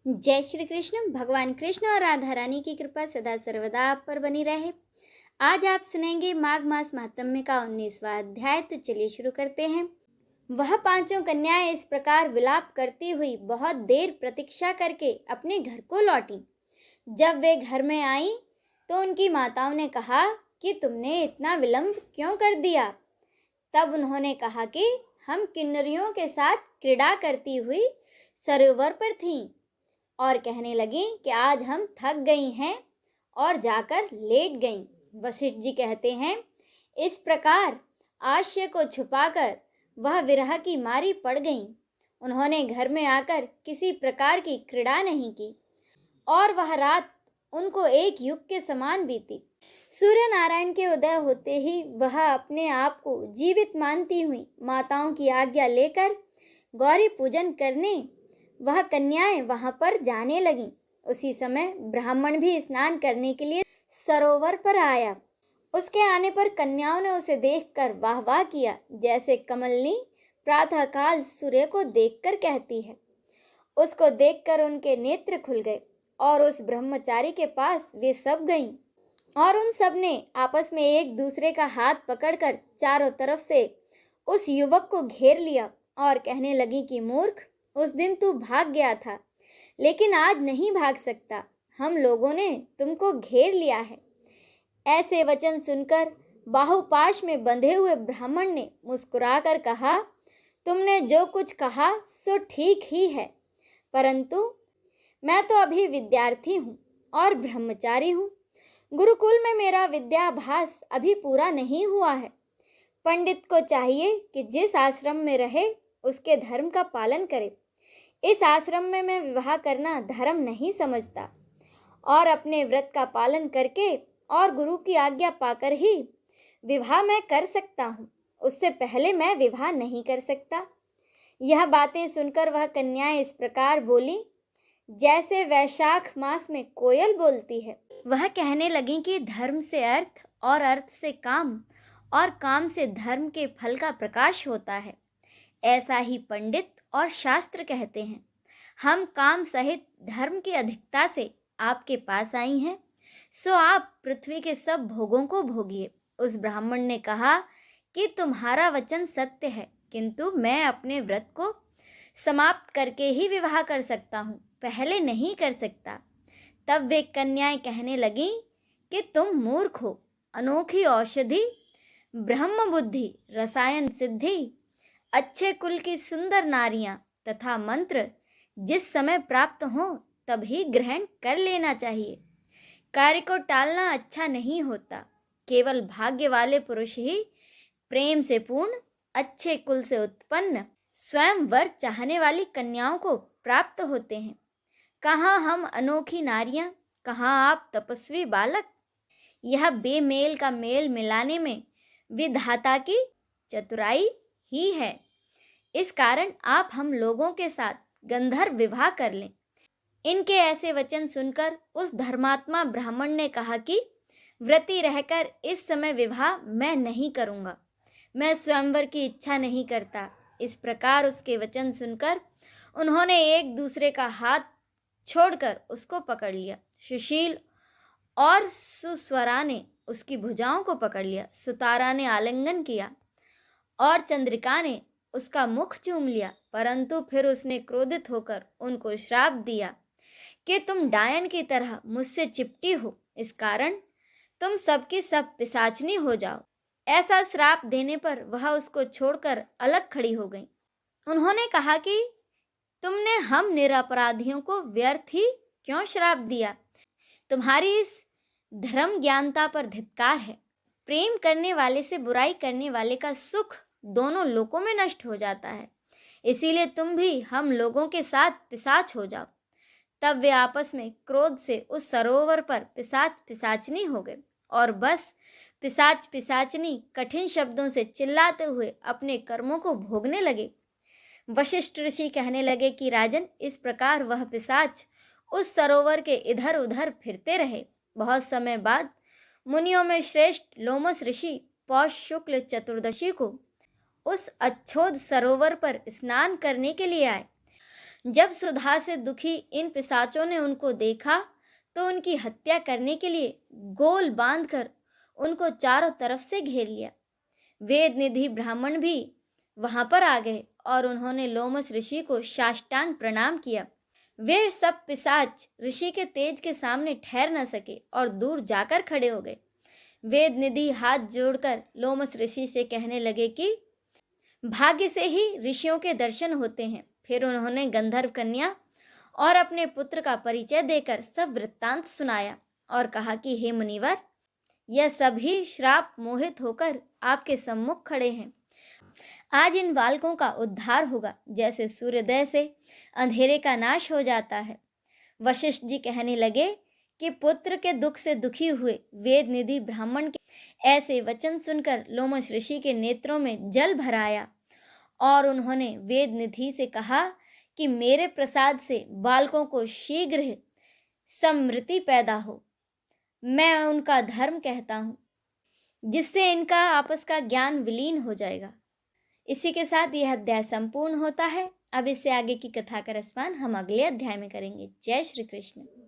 जय श्री कृष्ण। भगवान कृष्ण और राधा रानी की कृपा सदा सर्वदा आप पर बनी रहे। आज आप सुनेंगे माघ मास महात्म्य का 19वां अध्याय। तो चलिए शुरू करते हैं। वह पांचों कन्याएं इस प्रकार विलाप करती हुई बहुत देर प्रतीक्षा करके अपने घर को लौटी। जब वे घर में आईं तो उनकी माताओं ने कहा कि तुमने इतना विलंब क्यों कर दिया। तब उन्होंने कहा कि हम किन्नरियों के साथ क्रीड़ा करती हुई सरोवर पर थीं और कहने लगी कि आज हम थक गई हैं और जाकर लेट गईं। वशिष्ठ जी कहते हैं, इस प्रकार आश्य को छुपाकर वह विरह की मारी पड़ गईं। उन्होंने घर में आकर किसी प्रकार की क्रीड़ा नहीं की और वह रात उनको एक युग के समान बीती। सूर्य नारायण के उदय होते ही वह अपने आप को जीवित मानती हुई माताओं की आज्ञा लेकर गौरी पूजन करने वह कन्याएं वहां पर जाने लगीं। उसी समय ब्राह्मण भी स्नान करने के लिए सरोवर पर आया। उसके आने पर कन्याओं ने उसे देखकर वाह वाह किया, जैसे कमलनी प्रातःकाल सूर्य को देखकर कहती है। उसको देखकर उनके नेत्र खुल गए और उस ब्रह्मचारी के पास वे सब गईं और उन सब ने आपस में एक दूसरे का हाथ पकड़कर चारों तरफ से उस युवक को घेर लिया और कहने लगी कि मूर्ख, उस दिन तू भाग गया था लेकिन आज नहीं भाग सकता। हम लोगों ने तुमको घेर लिया है। ऐसे वचन सुनकर बाहुपाश में बंधे हुए ब्राह्मण ने मुस्कुराकर कहा, तुमने जो कुछ कहा सो ठीक ही है, परंतु मैं तो अभी विद्यार्थी हूँ और ब्रह्मचारी हूँ। गुरुकुल में मेरा विद्याभ्यास अभी पूरा नहीं हुआ है। पंडित को चाहिए कि जिस आश्रम में रहे उसके धर्म का पालन करे। इस आश्रम में मैं विवाह करना धर्म नहीं समझता और अपने व्रत का पालन करके और गुरु की आज्ञा पाकर ही विवाह मैं कर सकता हूँ। उससे पहले मैं विवाह नहीं कर सकता। यह बातें सुनकर वह कन्याएं इस प्रकार बोली जैसे वैशाख मास में कोयल बोलती है। वह कहने लगी कि धर्म से अर्थ और अर्थ से काम और काम से धर्म के फल का प्रकाश होता है। ऐसा ही पंडित और शास्त्र कहते हैं। हम काम सहित धर्म की अधिकता से आपके पास आई हैं, सो आप पृथ्वी के सब भोगों को भोगिए। उस ब्राह्मण ने कहा कि तुम्हारा वचन सत्य है, किंतु मैं अपने व्रत को समाप्त करके ही विवाह कर सकता हूँ, पहले नहीं कर सकता। तब वे कन्याएं कहने लगीं कि तुम मूर्ख हो। अनोखी औषधि, ब्रह्म बुद्धि, रसायन सिद्धि, अच्छे कुल की सुंदर नारियां तथा मंत्र जिस समय प्राप्त हो तभी ग्रहण कर लेना चाहिए। कार्य को टालना अच्छा नहीं होता। केवल भाग्य वाले पुरुष ही प्रेम से पूर्ण, अच्छे कुल से उत्पन्न, स्वयं वर चाहने वाली कन्याओं को प्राप्त होते हैं। कहाँ हम अनोखी नारियां, कहाँ आप तपस्वी बालक। यह बेमेल का मेल मिलाने में विधाता की चतुराई ही है। इस कारण आप हम लोगों के साथ गंधर्व विवाह कर लें। इनके ऐसे वचन सुनकर उस धर्मात्मा ब्राह्मण ने कहा कि व्रती रहकर इस समय विवाह मैं नहीं करूँगा, मैं स्वयंवर की इच्छा नहीं करता। इस प्रकार उसके वचन सुनकर उन्होंने एक दूसरे का हाथ छोड़कर उसको पकड़ लिया। सुशील और सुस्वरा ने उसकी भुजाओं को पकड़ लिया। सुतारा ने आलिंगन किया और चंद्रिका ने उसका मुख चूम लिया, परंतु फिर उसने क्रोधित होकर उनको श्राप दिया कि तुम डायन की तरह मुझसे चिपटी हो, इस कारण तुम सबकी सब पिशाचनी हो जाओ। ऐसा श्राप देने पर वह उसको छोड़कर अलग खड़ी हो गई। उन्होंने कहा कि तुमने हम निरपराधियों को व्यर्थ ही क्यों श्राप दिया। तुम्हारी इस धर्म ज्ञानता पर धिक्कार है। प्रेम करने वाले से बुराई करने वाले का सुख दोनों लोकों में नष्ट हो जाता है, इसीलिए तुम भी हम लोगों के साथ पिशाच हो जाओ। तब वे आपस में क्रोध से उस सरोवर पर पिशाच पिशाचनी हो गए और बस पिशाच पिशाचनी कठिन शब्दों से चिल्लाते हुए अपने कर्मों को भोगने लगे। वशिष्ठ ऋषि कहने लगे कि राजन, इस प्रकार वह पिशाच उस सरोवर के इधर उधर फिरते रहे। बहुत समय बाद मुनियों में श्रेष्ठ लोमस ऋषि पौष शुक्ल चतुर्दशी को उस अच्छोद सरोवर पर स्नान करने के लिए आए। जब सुधा से दुखी इन पिशाचों ने उनको देखा तो उनकी हत्या करने के लिए गोल बांधकर उनको चारों तरफ से घेर लिया। वेद निधि ब्राह्मण भी वहां पर आ गए और उन्होंने लोमस ऋषि को साष्टांग प्रणाम किया। वे सब पिशाच ऋषि के तेज के सामने ठहर न सके और दूर जाकर खड़े हो गए। वेद निधि हाथ जोड़कर लोमस ऋषि से कहने लगे कि भाग्य से ही ऋषियों के दर्शन होते हैं। फिर उन्होंने गंधर्व कन्या और अपने पुत्र का परिचय देकर सब वृत्तांत सुनाया और कहा कि हे मुनिवर, यह सभी श्राप मोहित होकर आपके सम्मुख खड़े हैं। आज इन बालकों का उद्धार होगा, जैसे सूर्योदय से अंधेरे का नाश हो जाता है। वशिष्ठ जी कहने लगे कि पुत्र के दुख से दुखी हुए वेद निधि ब्राह्मण के ऐसे वचन सुनकर लोमस ऋषि के नेत्रों में जल भर आया और उन्होंने वेद निधि से कहा कि मेरे प्रसाद से बालकों को शीघ्र ही समृद्धि पैदा हो। मैं उनका धर्म कहता हूँ, जिससे इनका आपस का ज्ञान विलीन हो जाएगा। इसी के साथ यह अध्याय संपूर्ण होता है। अब इससे आगे की कथा का रसपान हम अगले अध्याय में करेंगे। जय श्री कृष्ण।